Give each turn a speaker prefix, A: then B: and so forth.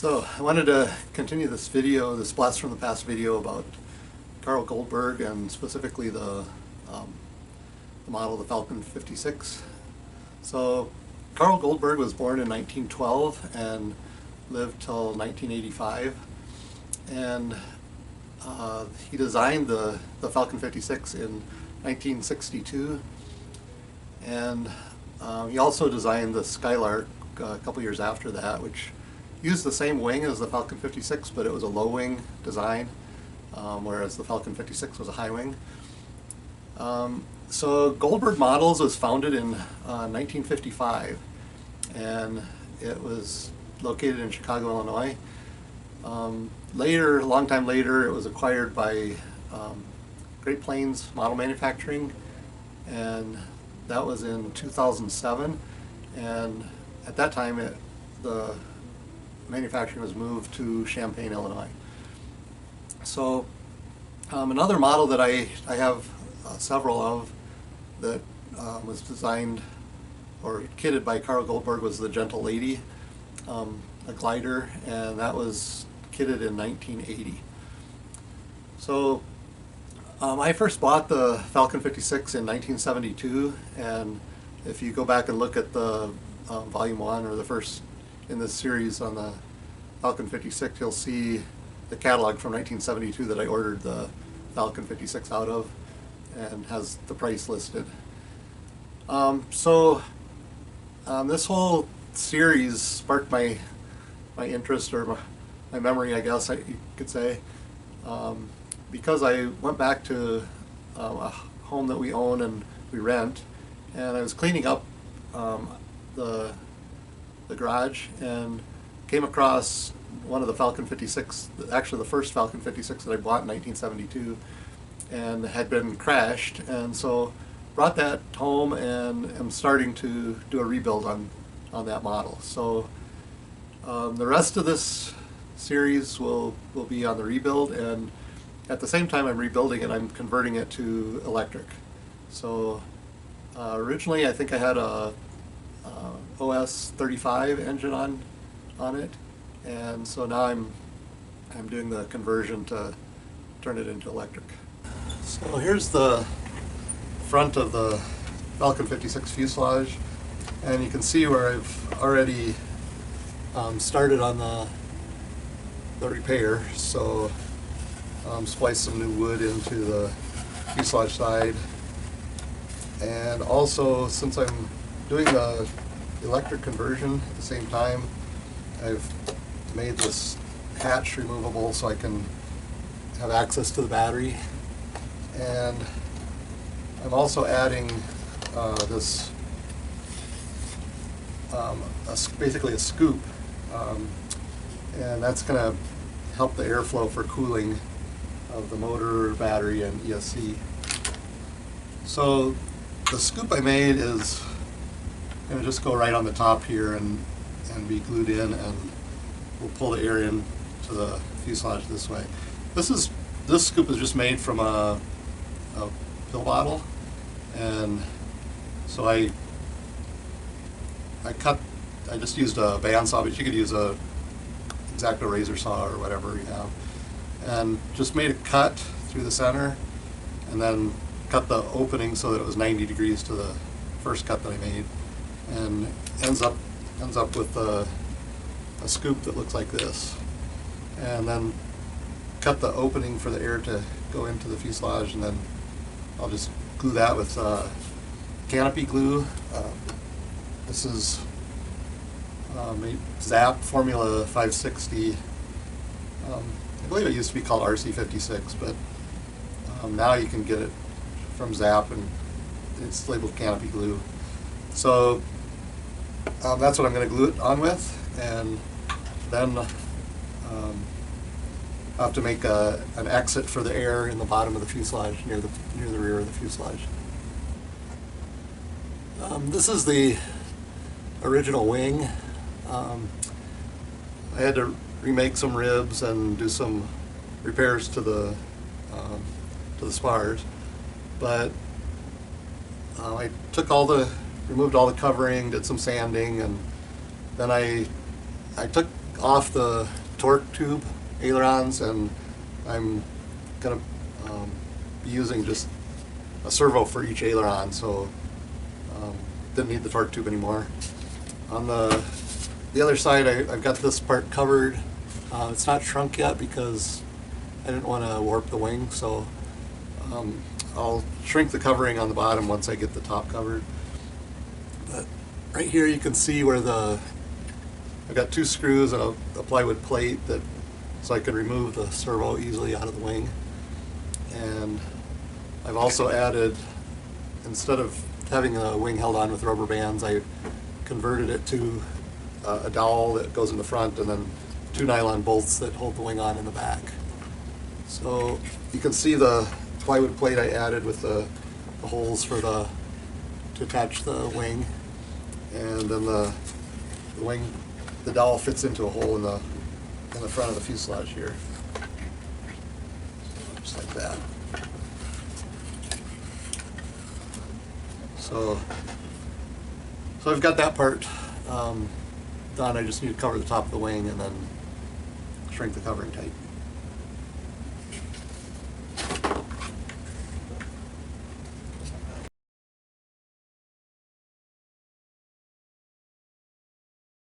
A: So I wanted to continue this video, this blast from the past video about Carl Goldberg and specifically the model, the Falcon 56. So Carl Goldberg was born in 1912 and lived till 1985, and he designed the Falcon 56 in 1962, and he also designed the Skylark a couple years after that, which used the same wing as the Falcon 56, but it was a low wing design, whereas the Falcon 56 was a high wing. So Goldberg Models was founded in 1955, and it was located in Chicago, Illinois. Later, a long time later, it was acquired by Great Plains Model Manufacturing, and that was in 2007. And at that time, the manufacturing was moved to Champaign, Illinois. So another model that I have several of that was designed or kitted by Carl Goldberg was the Gentle Lady, a glider, and that was kitted in 1980. So I first bought the Falcon 56 in 1972, and if you go back and look at the volume 1 or the first in this series on the Falcon 56, you'll see the catalog from 1972 that I ordered the Falcon 56 out of, and has the price listed. This whole series sparked my interest, or my memory, I guess you could say, because I went back to a home that we own and we rent, and I was cleaning up the garage and came across one of the Falcon 56, actually the first Falcon 56 that I bought in 1972, and had been crashed, and so brought that home and am starting to do a rebuild on that model. So the rest of this series will be on the rebuild, and at the same time I'm rebuilding it, I'm converting it to electric. So originally I think I had a OS 35 engine on it, and so now I'm doing the conversion to turn it into electric. So here's the front of the Falcon 56 fuselage, and you can see where I've already started on the repair. So spliced some new wood into the fuselage side, and also, since I'm doing the electric conversion at the same time, I've made this hatch removable so I can have access to the battery. And I'm also adding this basically a scoop, and that's going to help the airflow for cooling of the motor, battery, and ESC. So the scoop I made is going to just go right on the top here and be glued in, and we'll pull the air in to the fuselage this way. This scoop is just made from a pill bottle, and so I just used a bandsaw, but you could use a X-Acto razor saw or whatever you have, and just made a cut through the center, and then cut the opening so that it was 90 degrees to the first cut that I made, and ends up with a scoop that looks like this, and then cut the opening for the air to go into the fuselage, and then I'll just glue that with canopy glue. This is Zap Formula 560. I believe it used to be called RC56, but now you can get it from Zap, and it's labeled canopy glue. So that's what I'm going to glue it on with, and then I have to make an exit for the air in the bottom of the fuselage, near the rear of the fuselage. This is the original wing. I had to remake some ribs and do some repairs to the spars, but I removed all the covering, did some sanding, and then I took off the torque tube ailerons, and I'm going to be using just a servo for each aileron, so didn't need the torque tube anymore. On the other side, I've got this part covered. It's not shrunk yet because I didn't want to warp the wing, so I'll shrink the covering on the bottom once I get the top covered. But right here you can see where I've got 2 screws and a plywood plate so I can remove the servo easily out of the wing. And I've also added, instead of having the wing held on with rubber bands, I converted it to a dowel that goes in the front and then 2 nylon bolts that hold the wing on in the back. So you can see the plywood plate I added with the holes to attach the wing, and then the dowel fits into a hole in the front of the fuselage here, just like that. So I've got that part done. I just need to cover the top of the wing and then shrink the covering tight.